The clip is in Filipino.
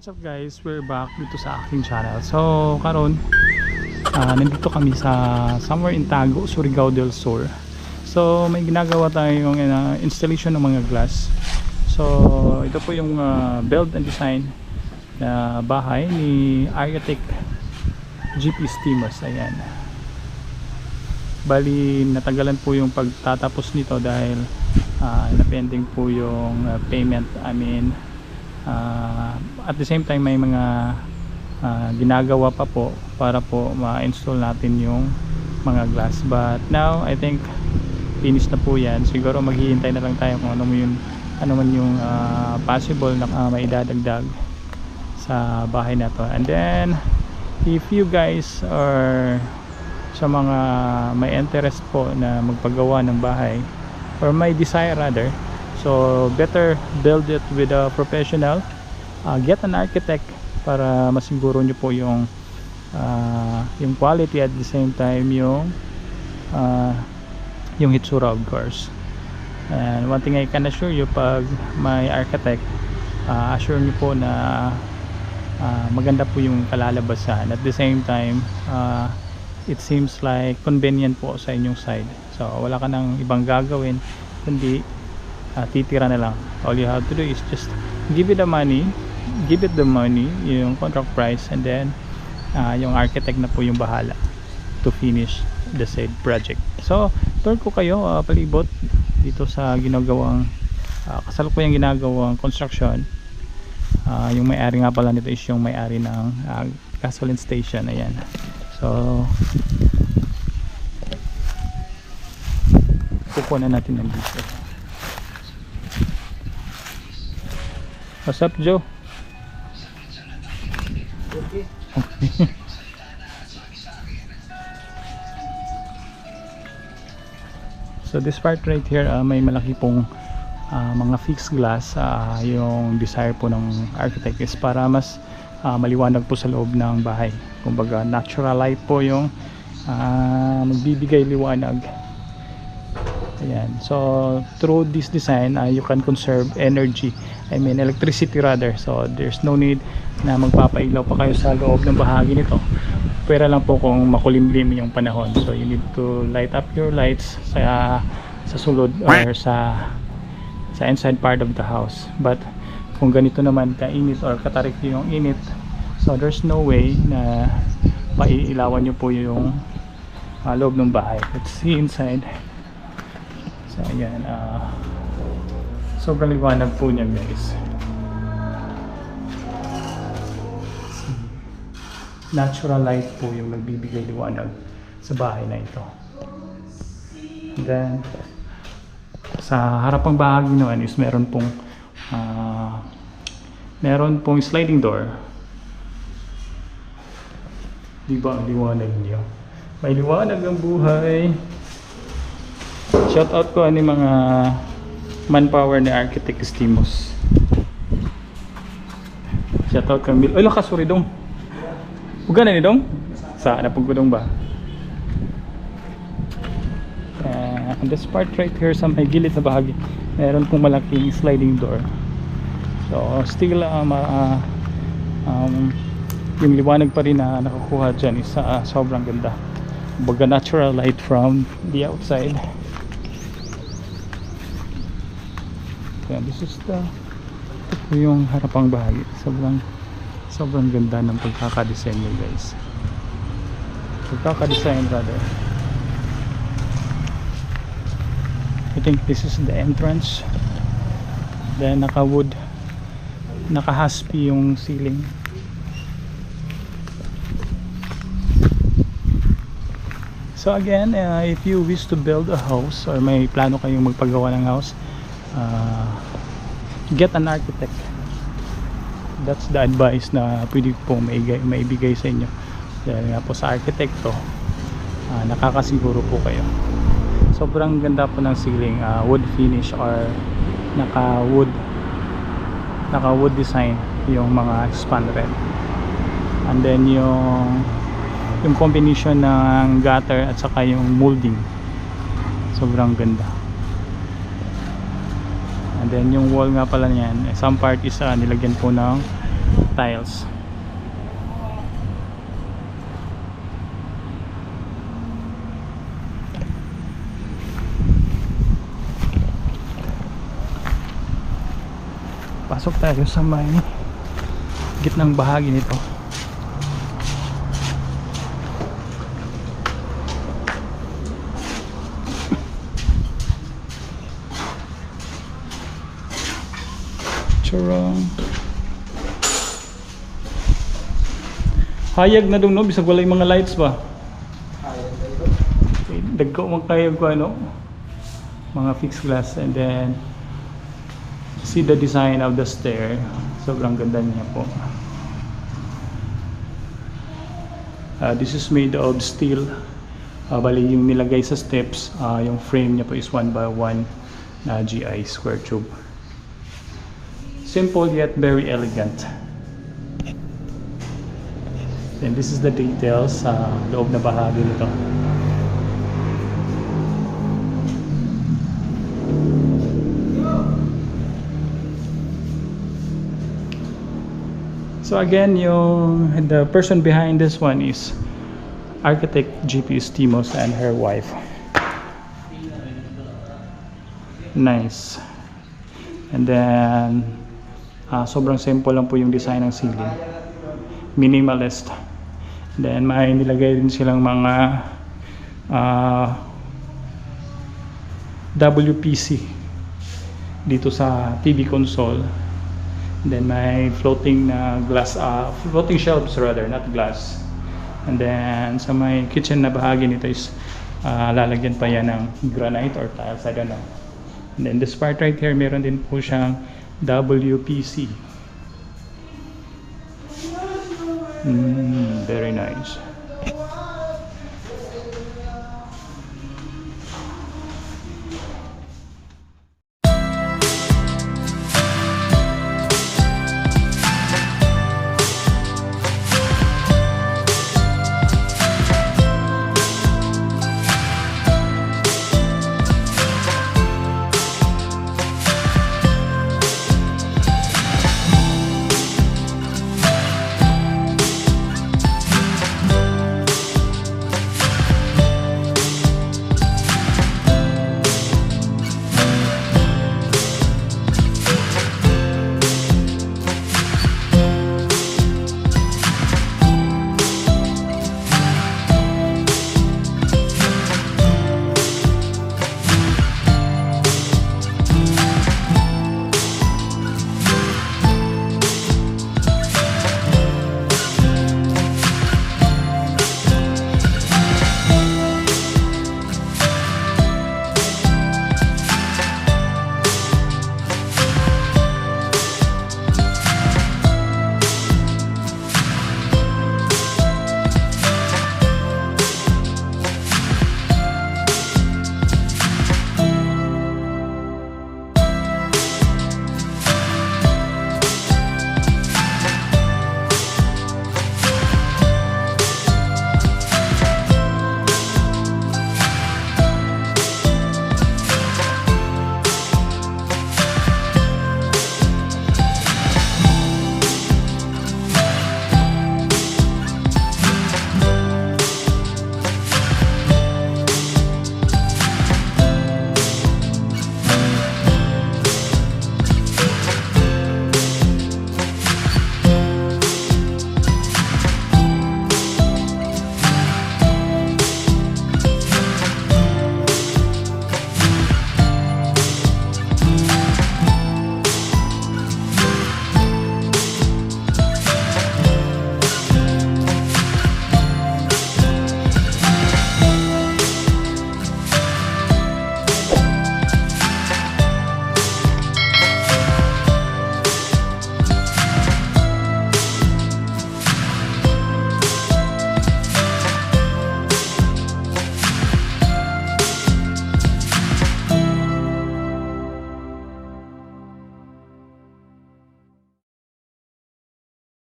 what's up guys? We're back dito sa aking channel. So karon nandito kami sa somewhere in Tago, Surigao del Sur. So may ginagawa tayong installation ng mga glass. So ito po yung build and design na bahay ni Architect GP Steamers. Ayan. Bali natagalan po yung pagtatapos nito dahil napending po yung payment. At the same time may mga ginagawa pa po para po ma-install natin yung mga glass, but now I think finish na po yan. Siguro maghihintay na lang tayo kung ano man yung possible na maidadagdag sa bahay na to. And then if you guys are sa mga may interest po na magpagawa ng bahay or may desire rather, so better build it with a professional. Get an architect para masiguro nyo po yung quality, at the same time yung hitsura of course. And one thing I can assure you, pag may architect, assure nyo po na maganda po yung kalalabasan. At the same time it seems like convenient po sa inyong side, so wala ka nang ibang gagawin kundi titira na lang. All you have to do is just give it the money, yung contract price, and then yung architect na po yung bahala to finish the said project. So tour ko kayo palibot dito sa ginagawang kasalukuyang ginagawang construction. Yung may-ari nga pala nito is yung may-ari ng gasoline station. Ayan. So kukunan natin ng dito. What's up, Joe? Okay. So this part right here, may malaki pong mga fixed glass. Yung desire po ng architect is para mas maliwanag po sa loob ng bahay. Kumbaga natural light po yung magbibigay liwanag. Ayan. So through this design, you can conserve energy, electricity rather. So there's no need na magpapailaw pa kayo sa loob ng bahagi nito. Pwera lang po kung makulimlim yung panahon. So you need to light up your lights sa sulod or sa inside part of the house. But kung ganito naman kainit or katarik yung init, so there's no way na maiilawan nyo po yung loob ng bahay. Let's see inside. So ayan, sobrang liwanag po niya guys. Natural light po yung nagbibigay liwanag sa bahay na ito. And then sa harapang bahagi naman is meron pong sliding door. Diba ang liwanag niyo? May liwanag ang buhay. Shout out ko ani mga manpower ni Architect Steamers. Shout out kang Ay lakas, sorry dong. Uga na ni dong? Sa napugudong ba? On this part right here sa may gilid na bahagi, meron pong malaking sliding door. So still yung liwanag pa rin na nakukuha dyan is sobrang ganda. Baga natural light from the outside. So this is ito yung harapang bahagi. Sobrang ganda ng pagkakadesign nyo guys. Pagkakadesign rather. I think this is the entrance. Then naka-wood, naka-haspi yung ceiling. So again, if you wish to build a house or may plano kayong magpagawa ng house, get an architect. That's the advice na pwede po maibigay sa inyo. Dahil nga po sa arkitekto, nakakasiguro po kayo. Sobrang ganda po ng ceiling, wood finish or naka wood design yung mga spanrel. And then yung combination ng gutter at saka yung molding, sobrang ganda. And then yung wall nga pala niyan, some part is nilagyan po ng tiles. Pasok tayo sa may gitnang bahagi nito. Charong. Hayag na dong no, bisag wala yung mga lights ba? Okay, dagko mo kayo ko ano, mga fixed glass, and then see the design of the stair. Sobrang ganda niya po. This is made of steel. Bali yung nilagay sa steps, yung frame niya po is 1x1 na GI square tube. Simple yet very elegant. And this is the details sa loob na bahagi nito. So again, the person behind this one is architect GP Estimos and her wife. Nice. And then sobrang simple lang po yung design ng ceiling. Minimalist. Then may nilagay din silang mga WPC dito sa TV console. Then may floating glass, floating shelves rather, not glass. And then sa may kitchen na bahagi nito is lalagyan pa yan ng granite or tiles, I don't know. And then this part right here, meron din po siyang WPC. Very nice.